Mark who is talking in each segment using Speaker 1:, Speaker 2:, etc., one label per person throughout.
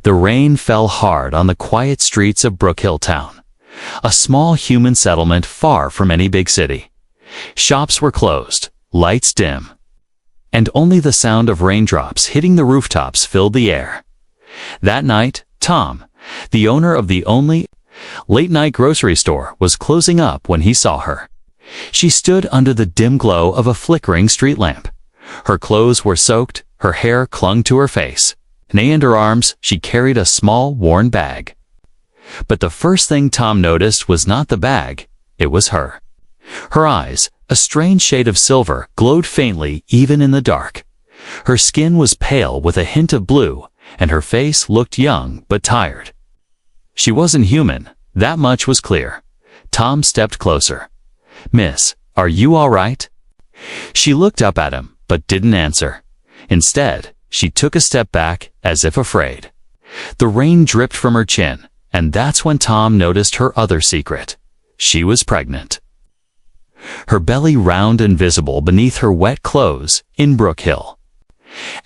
Speaker 1: The rain fell hard on the quiet streets of Brook Hill Town, a small human settlement far from any big city. Shops were closed, lights dim, and only the sound of raindrops hitting the rooftops filled the air. That night, Tom, the owner of the only late-night grocery store, was closing up when he saw her. She stood under the dim glow of a flickering street lamp. Her clothes were soaked, her hair clung to her face, and in her arms she carried a small, worn bag. But the first thing Tom noticed was not the bag, it was her. Her eyes, a strange shade of silver, glowed faintly even in the dark. Her skin was pale with a hint of blue, and her face looked young but tired. She wasn't human, that much was clear. Tom stepped closer. "Miss, are you all right?" She looked up at him, but didn't answer. Instead, she took a step back, as if afraid. The rain dripped from her chin, and that's when Tom noticed her other secret. She was pregnant. Her belly round and visible beneath her wet clothes in Brook Hill.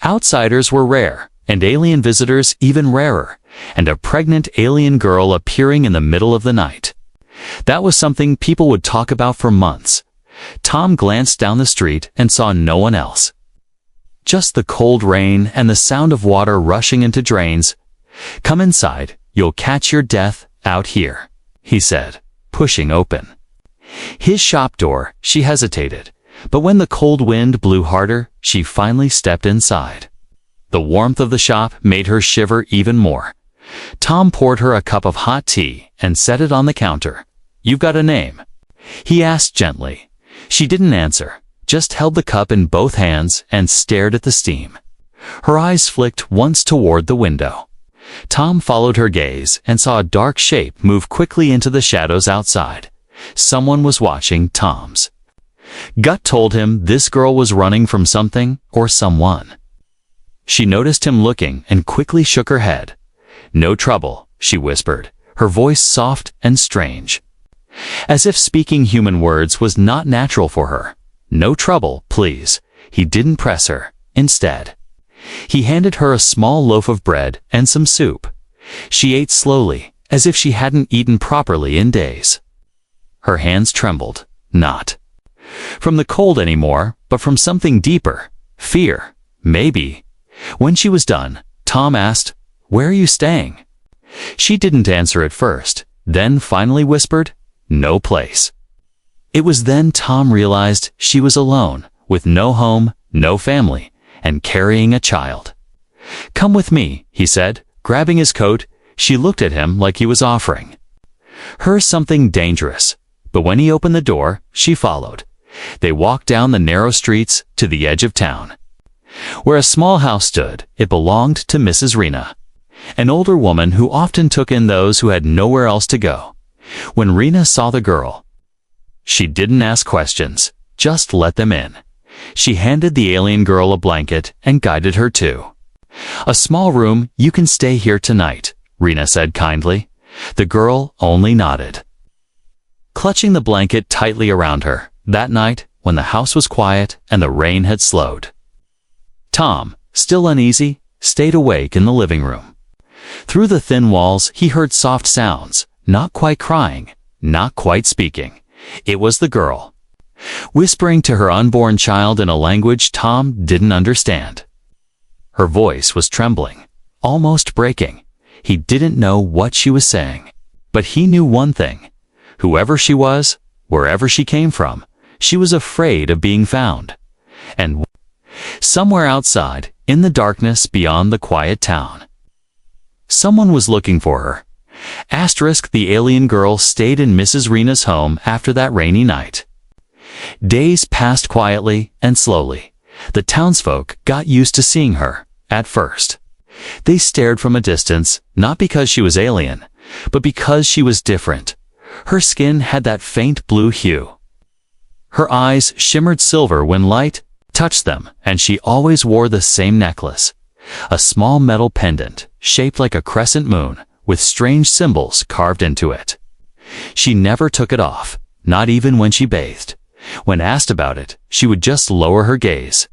Speaker 1: Outsiders were rare, and alien visitors even rarer, and a pregnant alien girl appearing in the middle of the night. That was something people would talk about for months. Tom glanced down the street and saw no one else. Just the cold rain and the sound of water rushing into drains. "Come inside, you'll catch your death out here," he said, pushing open his shop door. She hesitated, but when the cold wind blew harder, she finally stepped inside. The warmth of the shop made her shiver even more. Tom poured her a cup of hot tea and set it on the counter. "You've got a name?" he asked gently. She didn't answer, just held the cup in both hands and stared at the steam. Her eyes flicked once toward the window. Tom followed her gaze and saw a dark shape move quickly into the shadows outside. Someone was watching Tom's gut told him this girl was running from something or someone. She noticed him looking and quickly shook her head. "No trouble," she whispered, her voice soft and strange, as if speaking human words was not natural for her. "No trouble, please." He didn't press her. Instead, he handed her a small loaf of bread and some soup. She ate slowly, as if she hadn't eaten properly in days. Her hands trembled, not from the cold anymore, but from something deeper. Fear, maybe. When she was done, Tom asked, "Where are you staying?" She didn't answer at first, then finally whispered, "No place." It was then Tom realized she was alone, with no home, no family, and carrying a child. "Come with me," he said, grabbing his coat. She looked at him like he was offering her something dangerous, but when he opened the door, she followed. They walked down the narrow streets to the edge of town, where a small house stood. It belonged to Mrs. Rena, an older woman who often took in those who had nowhere else to go. When Rena saw the girl, she didn't ask questions, just let them in. She handed the alien girl a blanket and guided her to a small room. "You can stay here tonight," Rena said kindly. The girl only nodded, clutching the blanket tightly around her. That night, when the house was quiet and the rain had slowed, Tom, still uneasy, stayed awake in the living room. Through the thin walls, he heard soft sounds, not quite crying, not quite speaking. It was the girl, whispering to her unborn child in a language Tom didn't understand. Her voice was trembling, almost breaking. He didn't know what she was saying, but he knew one thing. Whoever she was, wherever she came from, she was afraid of being found. And somewhere outside, in the darkness beyond the quiet town, someone was looking for her. The alien girl stayed in Mrs. Rena's home after that rainy night. Days passed quietly and slowly. The townsfolk got used to seeing her. At first, they stared from a distance, not because she was alien, but because she was different. Her skin had that faint blue hue. Her eyes shimmered silver when light touched them, and she always wore the same necklace, a small metal pendant shaped like a crescent moon with strange symbols carved into it. She never took it off, not even when she bathed. When asked about it, she would just lower her gaze.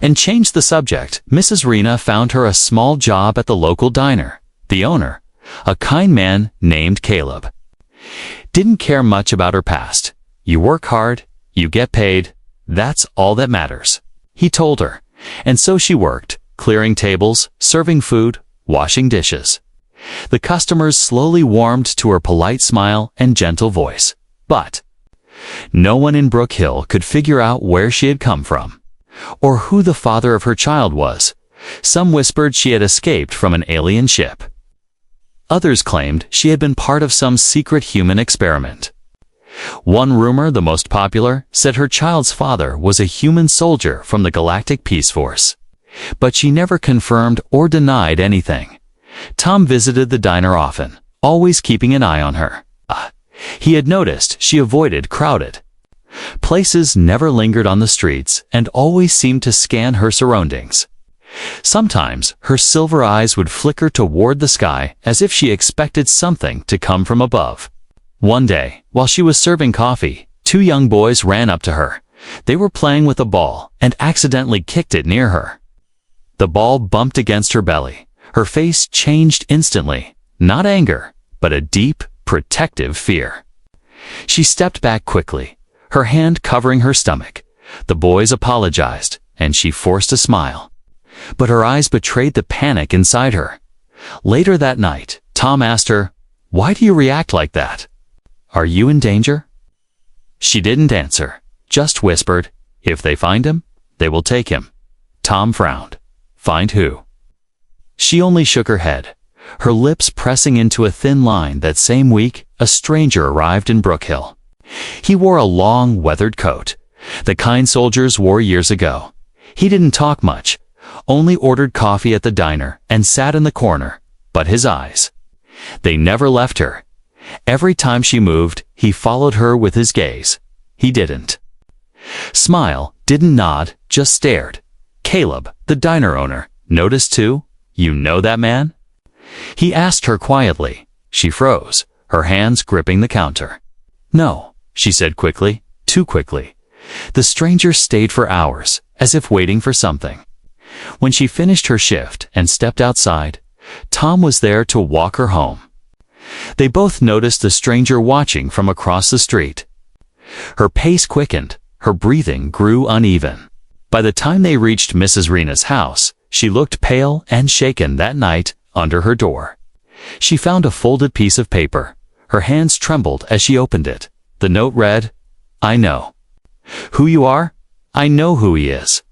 Speaker 1: and changed the subject. Mrs. Rena found her a small job at the local diner. The owner, a kind man named Caleb, didn't care much about her past. You work hard, you get paid, that's all that matters, he told her. And so she worked, clearing tables, serving food, washing dishes. The customers slowly warmed to her polite smile and gentle voice. But no one in Brook Hill could figure out where she had come from, or who the father of her child was. Some whispered she had escaped from an alien ship. Others claimed she had been part of some secret human experiment. One rumor, the most popular, said her child's father was a human soldier from the Galactic Peace Force. But she never confirmed or denied anything. Tom visited the diner often, always keeping an eye on her. He had noticed she avoided crowded places, never lingered on the streets, and always seemed to scan her surroundings. Sometimes her silver eyes would flicker toward the sky as if she expected something to come from above. One day, while she was serving coffee, two young boys ran up to her. They were playing with a ball and accidentally kicked it near her. The ball bumped against her belly. Her face changed instantly, not anger, but a deep, protective fear. She stepped back quickly, her hand covering her stomach. The boys apologized, and she forced a smile. But her eyes betrayed the panic inside her. Later that night, Tom asked her, "Why do you react like that? Are you in danger?" She didn't answer, just whispered, "If they find him, they will take him." Tom frowned. "Find who?" She only shook her head, her lips pressing into a thin line. That same week, a stranger arrived in Brook Hill. He wore a long, weathered coat, the kind soldiers wore years ago. He didn't talk much, only ordered coffee at the diner and sat in the corner. But his eyes, they never left her. Every time she moved, he followed her with his gaze. He didn't smile, didn't nod, just stared. Caleb, the diner owner, noticed too. "You know that man?" he asked her quietly. She froze, her hands gripping the counter. "No," she said quickly, too quickly. The stranger stayed for hours, as if waiting for something. When she finished her shift and stepped outside, Tom was there to walk her home. They both noticed the stranger watching from across the street. Her pace quickened, her breathing grew uneven. By the time they reached Mrs. Rena's house, she looked pale and shaken. That night, under her door, she found a folded piece of paper. Her hands trembled as she opened it. The note read, "I know who you are. I know who he is."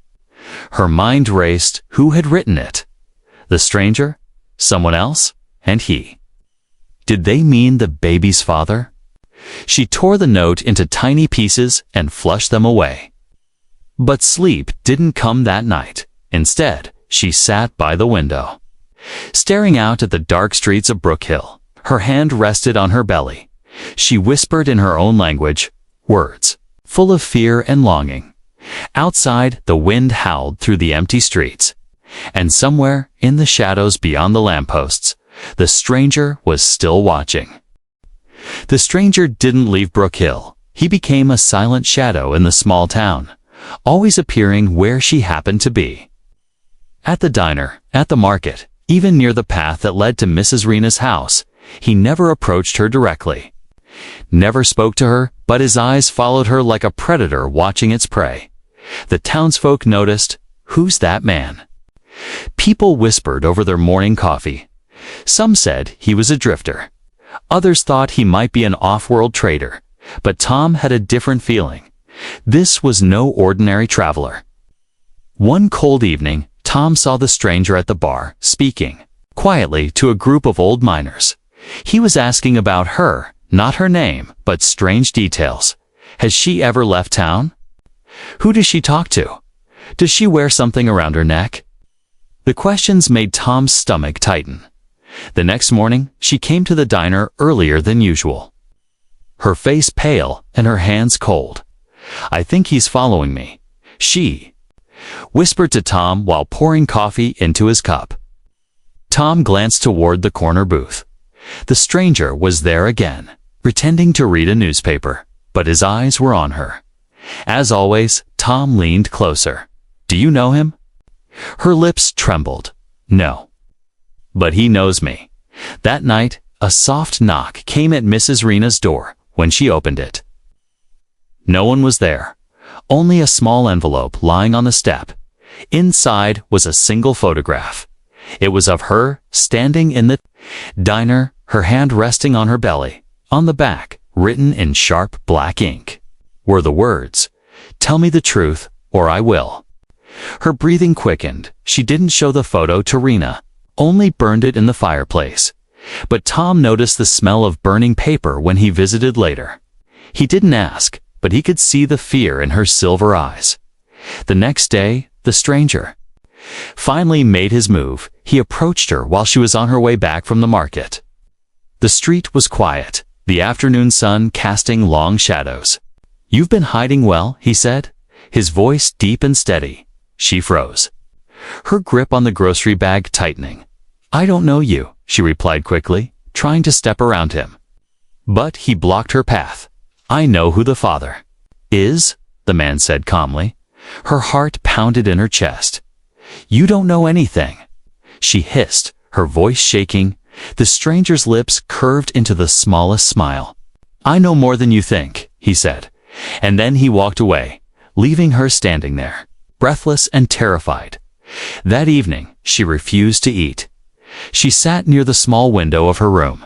Speaker 1: Her mind raced. Who had written it? The stranger? Someone else? And he? Did they mean the baby's father? She tore the note into tiny pieces and flushed them away. But sleep didn't come that night. Instead, she sat by the window, staring out at the dark streets of Brook Hill. Her hand rested on her belly. She whispered in her own language, words full of fear and longing. Outside, the wind howled through the empty streets. And somewhere, in the shadows beyond the lampposts, the stranger was still watching. The stranger didn't leave Brook Hill. He became a silent shadow in the small town, always appearing where she happened to be. At the diner, at the market, even near the path that led to Mrs. Rena's house, he never approached her directly. Never spoke to her, but his eyes followed her like a predator watching its prey. The townsfolk noticed, "Who's that man?" People whispered over their morning coffee. Some said he was a drifter. Others thought he might be an off-world trader. But Tom had a different feeling. This was no ordinary traveler. One cold evening, Tom saw the stranger at the bar, speaking quietly to a group of old miners. He was asking about her, not her name, but strange details. Has she ever left town? Who does she talk to? Does she wear something around her neck? The questions made Tom's stomach tighten. The next morning, she came to the diner earlier than usual, her face pale and her hands cold. "I think he's following me," she whispered to Tom while pouring coffee into his cup. Tom glanced toward the corner booth. The stranger was there again, pretending to read a newspaper, but his eyes were on her. As always, Tom leaned closer. "Do Do you know him?" Her lips trembled. "No. But he knows me." That night, a soft knock came at Mrs. Rena's door. When she opened it, no one was there. Only a small envelope lying on the step. Inside was a single photograph. It was of her, standing in the diner, her hand resting on her belly. On the back, written in sharp black ink, were the words, "Tell me the truth, or I will." Her breathing quickened. She didn't show the photo to Rena, only burned it in the fireplace. But Tom noticed the smell of burning paper when he visited later. He didn't ask, but he could see the fear in her silver eyes. The next day, the stranger finally made his move. He approached her while she was on her way back from the market. The street was quiet, the afternoon sun casting long shadows. "You've been hiding well," he said, his voice deep and steady. She froze, her grip on the grocery bag tightening. "I don't know you," she replied quickly, trying to step around him. But he blocked her path. "I know who the father is," the man said calmly. Her heart pounded in her chest. "You don't know anything," she hissed, her voice shaking. The stranger's lips curved into the smallest smile. "I know more than you think," he said, and then he walked away, leaving her standing there, breathless and terrified. That evening, she refused to eat. She sat near the small window of her room,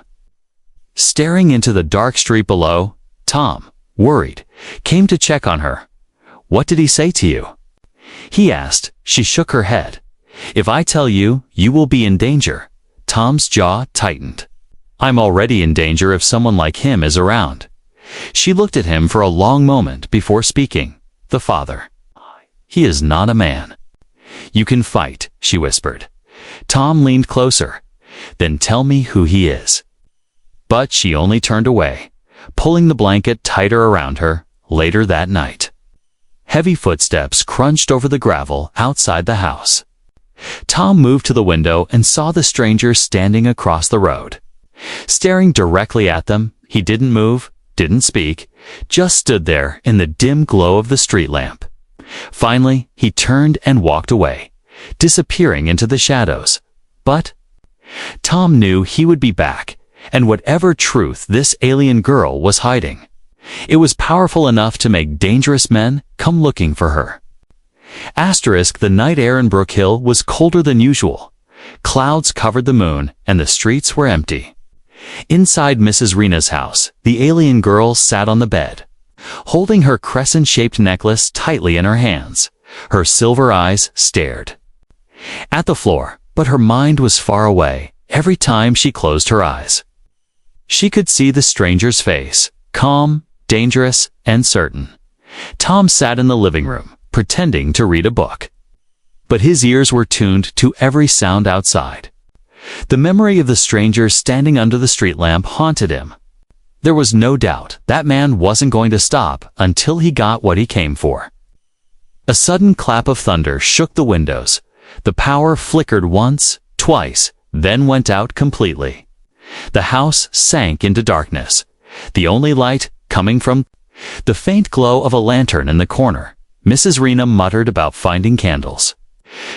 Speaker 1: staring into the dark street below. Tom, worried, came to check on her. "What did he say to you?" he asked. She shook her head. "If I tell you, you will be in danger." Tom's jaw tightened. "I'm already in danger if someone like him is around." She looked at him for a long moment before speaking. "The father. He is not a man." "You can fight," she whispered. Tom leaned closer. "Then tell me who he is." But she only turned away, pulling the blanket tighter around her. Later that night, heavy footsteps crunched over the gravel outside the house. Tom moved to the window and saw the stranger standing across the road. Staring directly at them, he didn't move, didn't speak, just stood there in the dim glow of the street lamp. Finally, he turned and walked away, disappearing into the shadows. But Tom knew he would be back, and whatever truth this alien girl was hiding, it was powerful enough to make dangerous men come looking for her. The night air in Brook Hill was colder than usual. Clouds covered the moon, and the streets were empty. Inside Mrs. Rena's house, the alien girl sat on the bed, holding her crescent-shaped necklace tightly in her hands. Her silver eyes stared at the floor, but her mind was far away. Every time she closed her eyes, she could see the stranger's face, calm, dangerous, and certain. Tom sat in the living room, pretending to read a book. But his ears were tuned to every sound outside. The memory of the stranger standing under the street lamp haunted him. There was no doubt that man wasn't going to stop until he got what he came for. A sudden clap of thunder shook the windows. The power flickered once, twice, then went out completely. The house sank into darkness, the only light coming from the faint glow of a lantern in the corner. Mrs. Rena muttered about finding candles.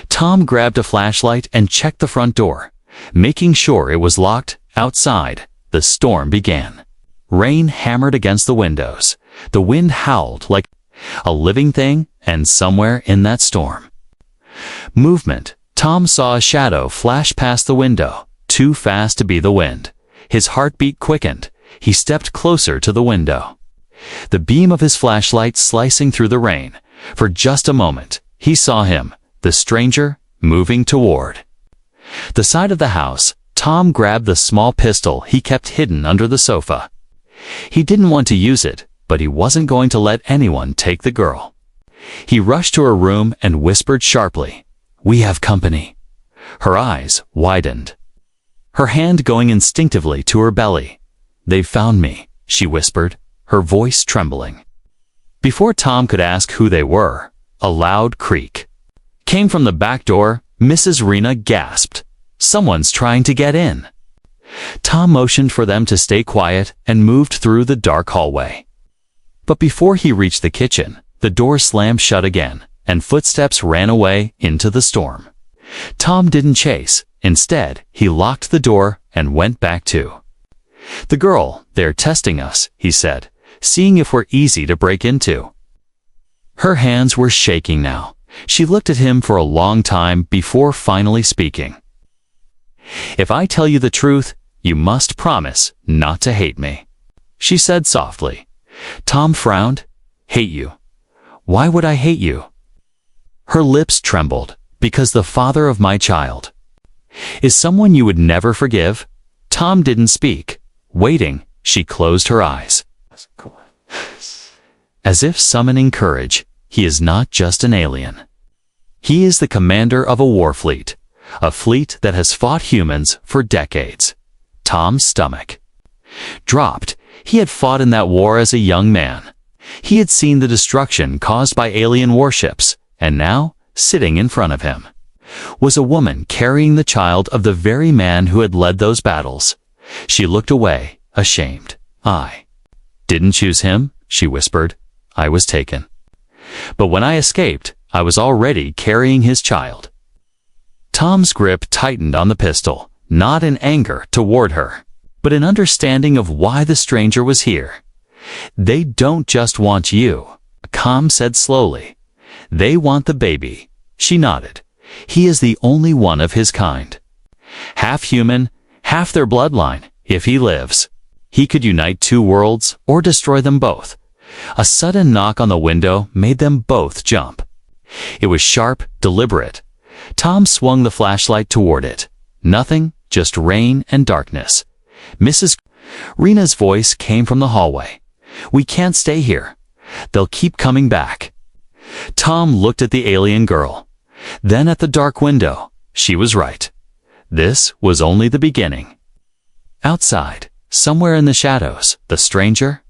Speaker 1: Tom grabbed a flashlight and checked the front door, making sure it was locked. Outside, the storm began. Rain hammered against the windows. The wind howled like a living thing, and somewhere in that storm, movement. Tom saw a shadow flash past the window, too fast to be the wind. His heartbeat quickened. He stepped closer to the window, the beam of his flashlight slicing through the rain. For just a moment, he saw him, the stranger, moving toward the side of the house. Tom grabbed the small pistol he kept hidden under the sofa. He didn't want to use it, but he wasn't going to let anyone take the girl. He rushed to her room and whispered sharply, "We have company." Her eyes widened, her hand going instinctively to her belly. "They've found me," she whispered, her voice trembling. Before Tom could ask who they were, a loud creak came from the back door. Mrs. Rena gasped. "Someone's trying to get in." Tom motioned for them to stay quiet and moved through the dark hallway. But before he reached the kitchen, the door slammed shut again. and footsteps ran away into the storm. Tom didn't chase. Instead, he locked the door and went back too. "The girl, they're testing us," he said, "seeing if we're easy to break into." Her hands were shaking now. She looked at him for a long time before finally speaking. "If I tell you the truth, you must promise not to hate me," she said softly. Tom frowned. "Hate you? Why would I hate you?" Her lips trembled. "Because the father of my child is someone you would never forgive." Tom didn't speak. Waiting, she closed her eyes. As if summoning courage, he is not just an alien. He is the commander of a war fleet, a fleet that has fought humans for decades. Tom's stomach dropped. He had fought in that war as a young man. He had seen the destruction caused by alien warships, and now, sitting in front of him, was a woman carrying the child of the very man who had led those battles. She looked away, ashamed. "I didn't choose him," she whispered. "I was taken. But when I escaped, I was already carrying his child." Tom's grip tightened on the pistol, not in anger toward her, but in understanding of why the stranger was here. "They don't just want you," Tom said slowly. "They want the baby." She nodded. "He is the only one of his kind. Half human, half their bloodline. If he lives, he could unite two worlds or destroy them both." A sudden knock on the window made them both jump. It was sharp, deliberate. Tom swung the flashlight toward it. Nothing, just rain and darkness. Mrs. Rena's voice came from the hallway. "We can't stay here. They'll keep coming back." Tom looked at the alien girl, then at the dark window. She was right. This was only the beginning. Outside, somewhere in the shadows, the stranger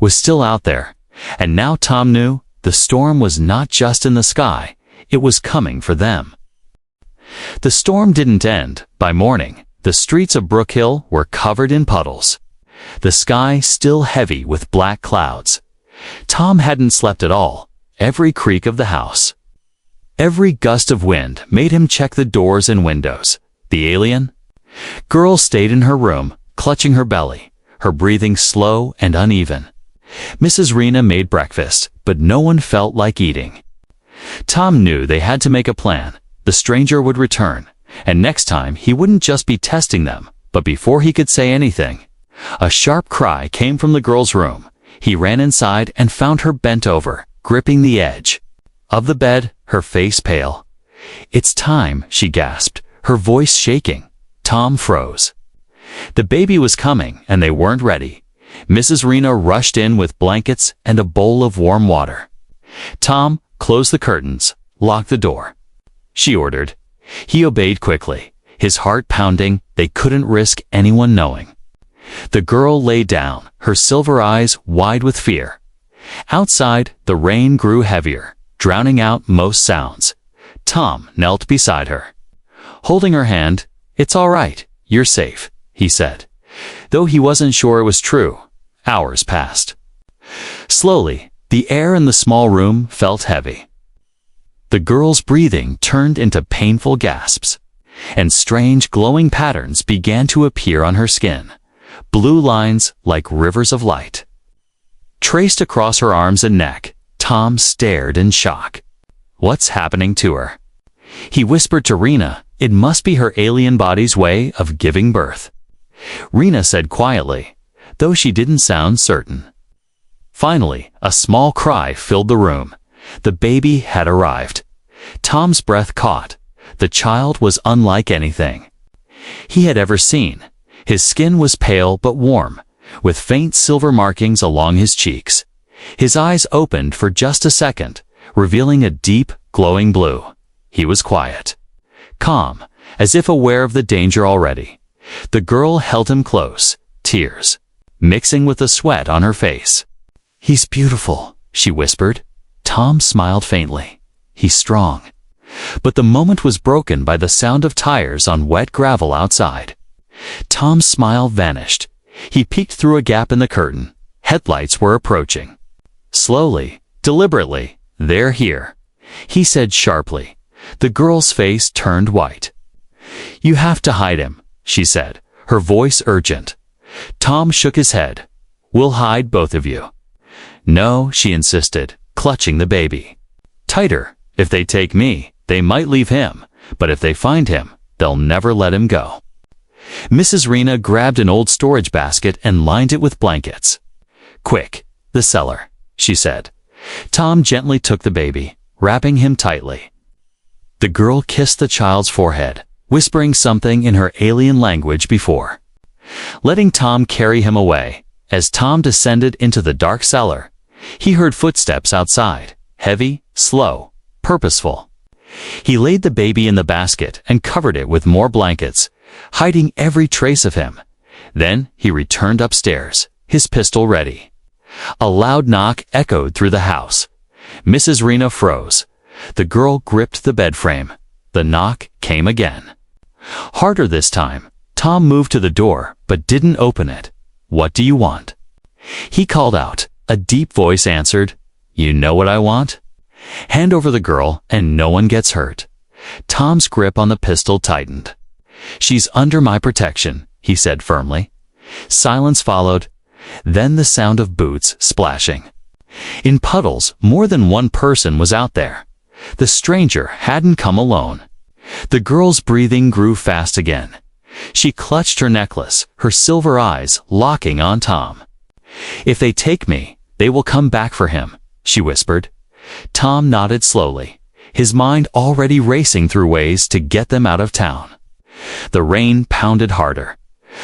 Speaker 1: was still out there, and now Tom knew the storm was not just in the sky, it was coming for them. The storm didn't end. By morning, the streets of Brook Hill were covered in puddles, the sky still heavy with black clouds. Tom hadn't slept at all. Every creak of the house, every gust of wind made him check the doors and windows. The alien girl stayed in her room, clutching her belly, her breathing slow and uneven. Mrs. Rena made breakfast, but no one felt like eating. Tom knew they had to make a plan. The stranger would return, and next time he wouldn't just be testing them, but before he could say anything, a sharp cry came from the girl's room. He ran inside and found her bent over, gripping the edge of the bed, her face pale. "It's time," she gasped, her voice shaking. Tom froze. The baby was coming, and they weren't ready. Mrs. Rena rushed in with blankets and a bowl of warm water. "Tom, close the curtains, lock the door," she ordered. He obeyed quickly, his heart pounding. They couldn't risk anyone knowing. The girl lay down, her silver eyes wide with fear. Outside, the rain grew heavier, drowning out most sounds. Tom knelt beside her, holding her hand. "It's all right, you're safe," he said. Though he wasn't sure it was true. Hours passed. Slowly, the air in the small room felt heavy. The girl's breathing turned into painful gasps, and strange glowing patterns began to appear on her skin. Blue lines like rivers of light traced across her arms and neck. Tom stared in shock. What's happening to her? He whispered to Rena, it must be her alien body's way of giving birth. Rena said quietly, though she didn't sound certain. Finally, a small cry filled the room. The baby had arrived. Tom's breath caught. The child was unlike anything he had ever seen. His skin was pale but warm, with faint silver markings along his cheeks. His eyes opened for just a second, revealing a deep, glowing blue. He was quiet, calm, as if aware of the danger already. The girl held him close, tears mixing with the sweat on her face. "He's beautiful," she whispered. Tom smiled faintly. "He's strong." But the moment was broken by the sound of tires on wet gravel outside. Tom's smile vanished. He peeked through a gap in the curtain. Headlights were approaching. Slowly, deliberately, they're here. he said sharply. The girl's face turned white. "You have to hide him," she said, her voice urgent. Tom shook his head. "We'll hide both of you." "No," she insisted, clutching the baby. "Tighter. If they take me, they might leave him, but if they find him, they'll never let him go." Mrs. Rena grabbed an old storage basket and lined it with blankets. "Quick, the cellar," she said. Tom gently took the baby, wrapping him tightly. The girl kissed the child's forehead, whispering something in her alien language before letting Tom carry him away. As Tom descended into the dark cellar, he heard footsteps outside, heavy, slow, purposeful. He laid the baby in the basket and covered it with more blankets, hiding every trace of him. Then he returned upstairs, his pistol ready. A loud knock echoed through the house. Mrs. Rena froze. The girl gripped the bed frame. The knock came again. Harder this time. Tom moved to the door, but didn't open it. "What do you want?" He called out. A deep voice answered, "You know what I want? Hand over the girl and no one gets hurt." Tom's grip on the pistol tightened. "She's under my protection," he said firmly. Silence followed, then the sound of boots splashing. In puddles, more than one person was out there. The stranger hadn't come alone. The girl's breathing grew fast again. She clutched her necklace, her silver eyes locking on Tom. "If they take me, they will come back for him," she whispered. Tom nodded slowly, his mind already racing through ways to get them out of town. The rain pounded harder,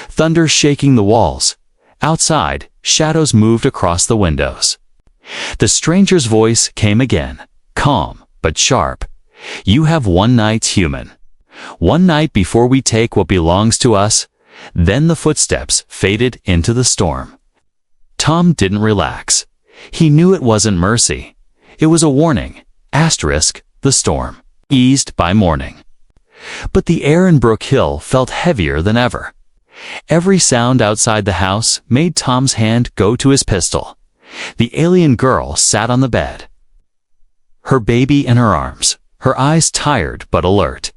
Speaker 1: thunder shaking the walls. Outside, shadows moved across the windows. The stranger's voice came again, calm but sharp. "You have one night, human. One night before we take what belongs to us." Then the footsteps faded into the storm. Tom didn't relax. He knew it wasn't mercy. It was a warning. The storm eased by morning. But the air in Brook Hill felt heavier than ever. Every sound outside the house made Tom's hand go to his pistol. The alien girl sat on the bed, her baby in her arms, her eyes tired but alert.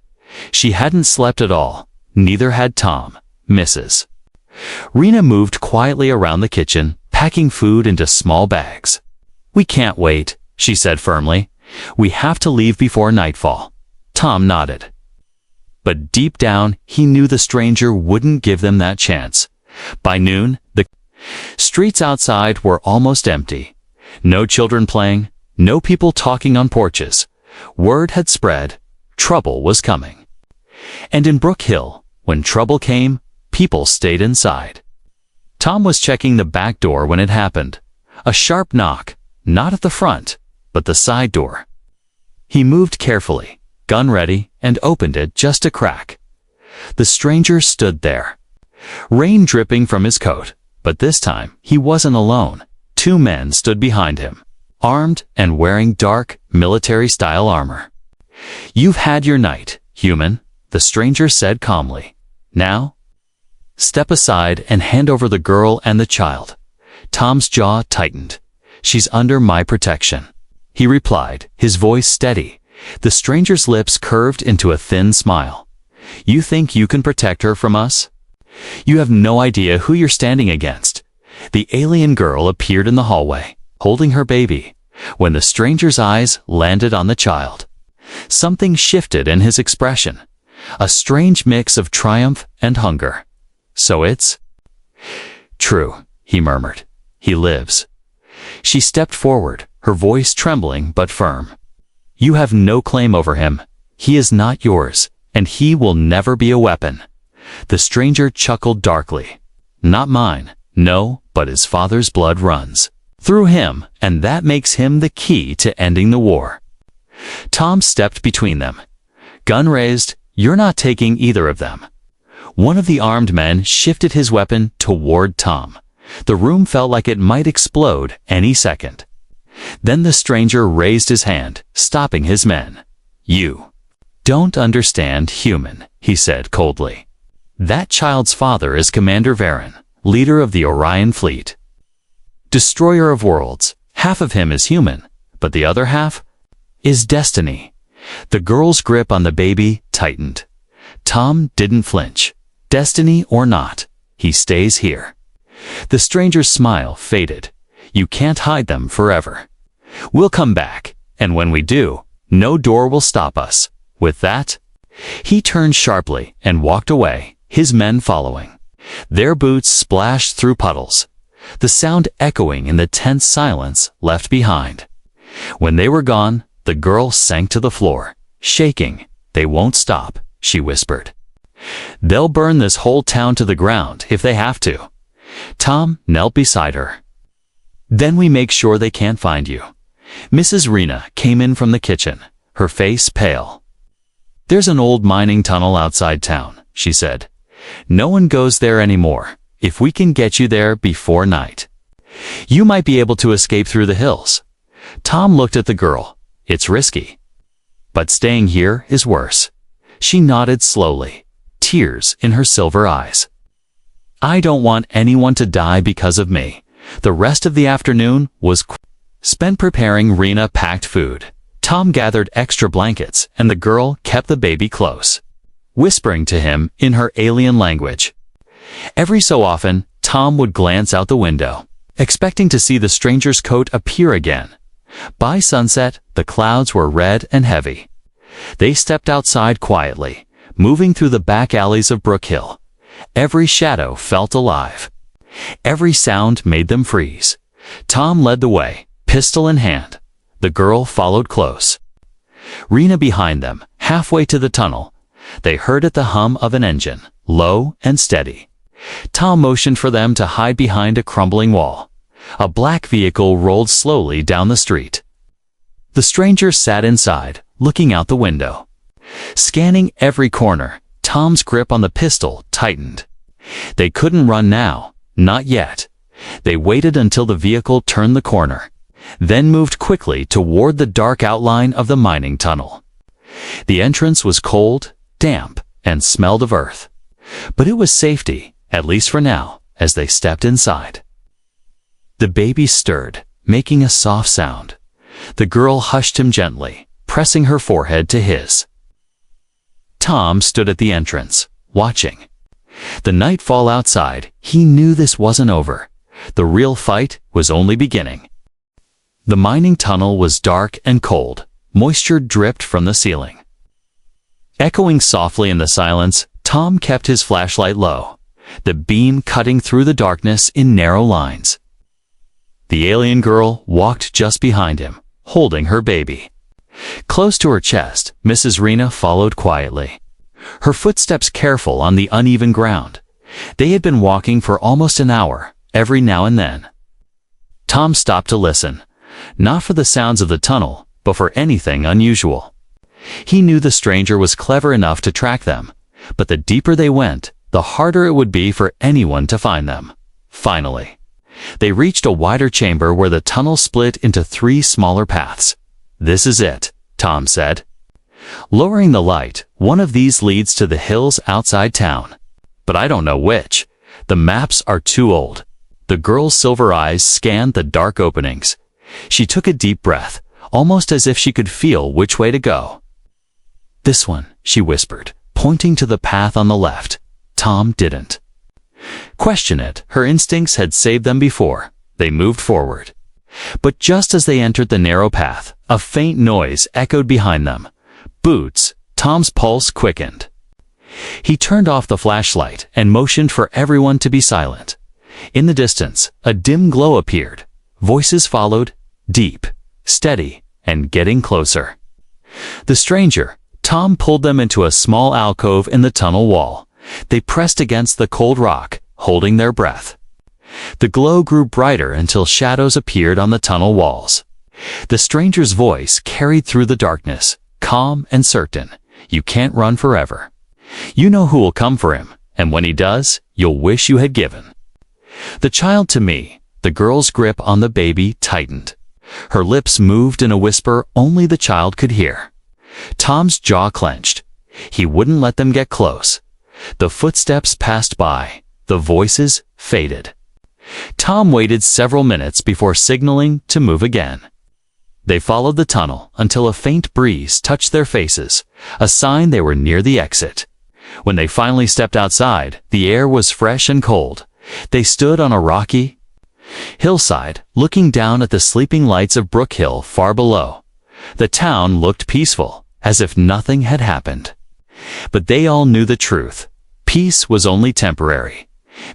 Speaker 1: She hadn't slept at all. Neither had Tom. Mrs. Rena moved quietly around the kitchen, packing food into small bags. "We can't wait," she said firmly. "We have to leave before nightfall." Tom nodded. But deep down, he knew the stranger wouldn't give them that chance. By noon, the streets outside were almost empty. No children playing, no people talking on porches. Word had spread. Trouble was coming. And in Brook Hill, when trouble came, people stayed inside. Tom was checking the back door when it happened. A sharp knock, not at the front, but the side door. He moved carefully, gun ready, and opened it just a crack. The stranger stood there, rain dripping from his coat, but this time he wasn't alone. Two men stood behind him, armed and wearing dark, military-style armor. "You've had your night, human," the stranger said calmly. "Now, step aside and hand over the girl and the child." Tom's jaw tightened. "She's under my protection," he replied, his voice steady. The stranger's lips curved into a thin smile. "You think you can protect her from us? You have no idea who you're standing against." The alien girl appeared in the hallway, holding her baby. When the stranger's eyes landed on the child, something shifted in his expression. A strange mix of triumph and hunger. "So it's true," he murmured. "He lives." She stepped forward, her voice trembling but firm. "You have no claim over him. He is not yours, and he will never be a weapon." The stranger chuckled darkly. "Not mine, no, but his father's blood runs through him, and that makes him the key to ending the war." Tom stepped between them. Gun raised. "You're not taking either of them." One of the armed men shifted his weapon toward Tom. The room felt like it might explode any second. Then the stranger raised his hand, stopping his men. "You don't understand, human," he said coldly. "That child's father is Commander Varen, leader of the Orion fleet, destroyer of worlds. Half of him is human, but the other half is destiny. The girl's grip on the baby tightened. Tom didn't flinch. Destiny or not, he stays here. The stranger's smile faded. You can't hide them forever. We'll come back, and when we do, no door will stop us. With that, he turned sharply and walked away, his men following. Their boots splashed through puddles, the sound echoing in the tense silence left behind. When they were gone, the girl sank to the floor, shaking. They won't stop, she whispered. They'll burn this whole town to the ground if they have to. Tom knelt beside her. Then we make sure they can't find you. Mrs. Rena came in from the kitchen, her face pale. There's an old mining tunnel outside town, she said. No one goes there anymore. If we can get you there before night, you might be able to escape through the hills. Tom looked at the girl. It's risky, but staying here is worse. She nodded slowly, tears in her silver eyes. I don't want anyone to die because of me. The rest of the afternoon was spent preparing Rena packed food. Tom gathered extra blankets and the girl kept the baby close, whispering to him in her alien language. Every so often, Tom would glance out the window, expecting to see the stranger's coat appear again. By sunset, the clouds were red and heavy. They stepped outside quietly, moving through the back alleys of Brook Hill. Every shadow felt alive. Every sound made them freeze. Tom led the way, pistol in hand. The girl followed close. Rena behind them, halfway to the tunnel. They heard it the hum of an engine, low and steady. Tom motioned for them to hide behind a crumbling wall. A black vehicle rolled slowly down the street. The stranger sat inside, looking out the window. Scanning every corner, Tom's grip on the pistol tightened. They couldn't run now, not yet. They waited until the vehicle turned the corner, then moved quickly toward the dark outline of the mining tunnel. The entrance was cold, damp, and smelled of earth. But it was safety, at least for now, as they stepped inside. The baby stirred, making a soft sound. The girl hushed him gently, pressing her forehead to his. Tom stood at the entrance, watching. The nightfall outside, he knew this wasn't over. The real fight was only beginning. The mining tunnel was dark and cold. Moisture dripped from the ceiling. Echoing softly in the silence, Tom kept his flashlight low, the beam cutting through the darkness in narrow lines. The alien girl walked just behind him, holding her baby. Close to her chest, Mrs. Rena followed quietly, her footsteps careful on the uneven ground. They had been walking for almost an hour, every now and then. Tom stopped to listen, not for the sounds of the tunnel, but for anything unusual. He knew the stranger was clever enough to track them, but the deeper they went, the harder it would be for anyone to find them. Finally, they reached a wider chamber where the tunnel split into 3 smaller paths. This is it, Tom said. Lowering the light, one of these leads to the hills outside town. But I don't know which. The maps are too old. The girl's silver eyes scanned the dark openings. She took a deep breath, almost as if she could feel which way to go. This one, she whispered, pointing to the path on the left. Tom didn't question it. Her instincts had saved them before. They moved forward. But just as they entered the narrow path, a faint noise echoed behind them. Boots. Tom's pulse quickened. He turned off the flashlight and motioned for everyone to be silent. In the distance, a dim glow appeared. Voices followed, deep, steady, and getting closer. The stranger, Tom pulled them into a small alcove in the tunnel wall. They pressed against the cold rock, holding their breath. The glow grew brighter until shadows appeared on the tunnel walls. The stranger's voice carried through the darkness, calm and certain. You can't run forever. You know who will come for him, and when he does, you'll wish you had given. The child to me. The girl's grip on the baby tightened. Her lips moved in a whisper only the child could hear. Tom's jaw clenched. He wouldn't let them get close. The footsteps passed by. The voices faded. Tom waited several minutes before signaling to move again. They followed the tunnel until a faint breeze touched their faces, a sign they were near the exit. When they finally stepped outside, the air was fresh and cold. They stood on a rocky hillside, looking down at the sleeping lights of Brook Hill far below. The town looked peaceful, as if nothing had happened. But they all knew the truth. Peace was only temporary.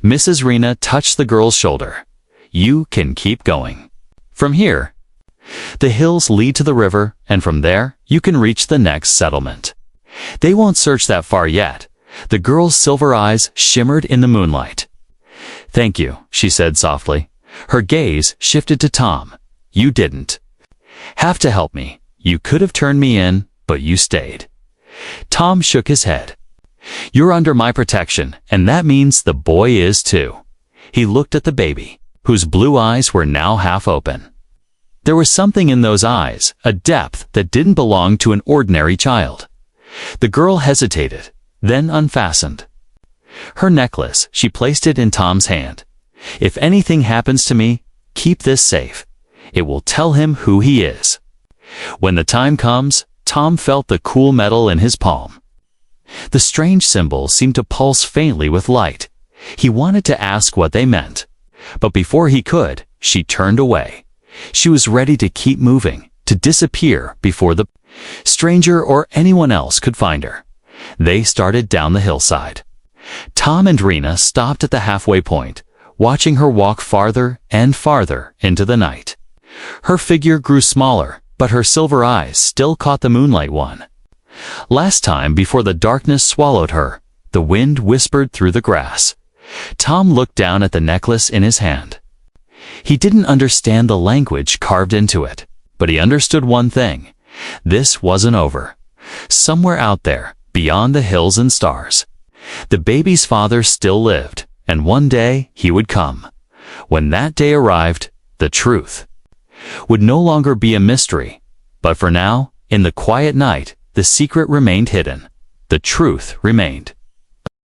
Speaker 1: Mrs. Rena touched the girl's shoulder. You can keep going. From here, the hills lead to the river, and from there, you can reach the next settlement. They won't search that far yet. The girl's silver eyes shimmered in the moonlight. Thank you, she said softly. Her gaze shifted to Tom. You didn't have to help me. You could have turned me in, but you stayed. Tom shook his head. You're under my protection, and that means the boy is too. He looked at the baby, whose blue eyes were now half open. There was something in those eyes, a depth that didn't belong to an ordinary child. The girl hesitated, then unfastened her necklace. She placed it in Tom's hand. If anything happens to me, keep this safe. It will tell him who he is. When the time comes, Tom felt the cool metal in his palm. The strange symbols seemed to pulse faintly with light. He wanted to ask what they meant, but before he could, she turned away. She was ready to keep moving, to disappear before the stranger or anyone else could find her. They started down the hillside. Tom and Rena stopped at the halfway point, watching her walk farther and farther into the night. Her figure grew smaller, but her silver eyes still caught the moonlight one. Last time, before the darkness swallowed her, the wind whispered through the grass. Tom looked down at the necklace in his hand. He didn't understand the language carved into it, but he understood one thing. This wasn't over. Somewhere out there, beyond the hills and stars, the baby's father still lived, and one day he would come. When that day arrived, the truth would no longer be a mystery. But for now, in the quiet night, the secret remained hidden. The truth remained.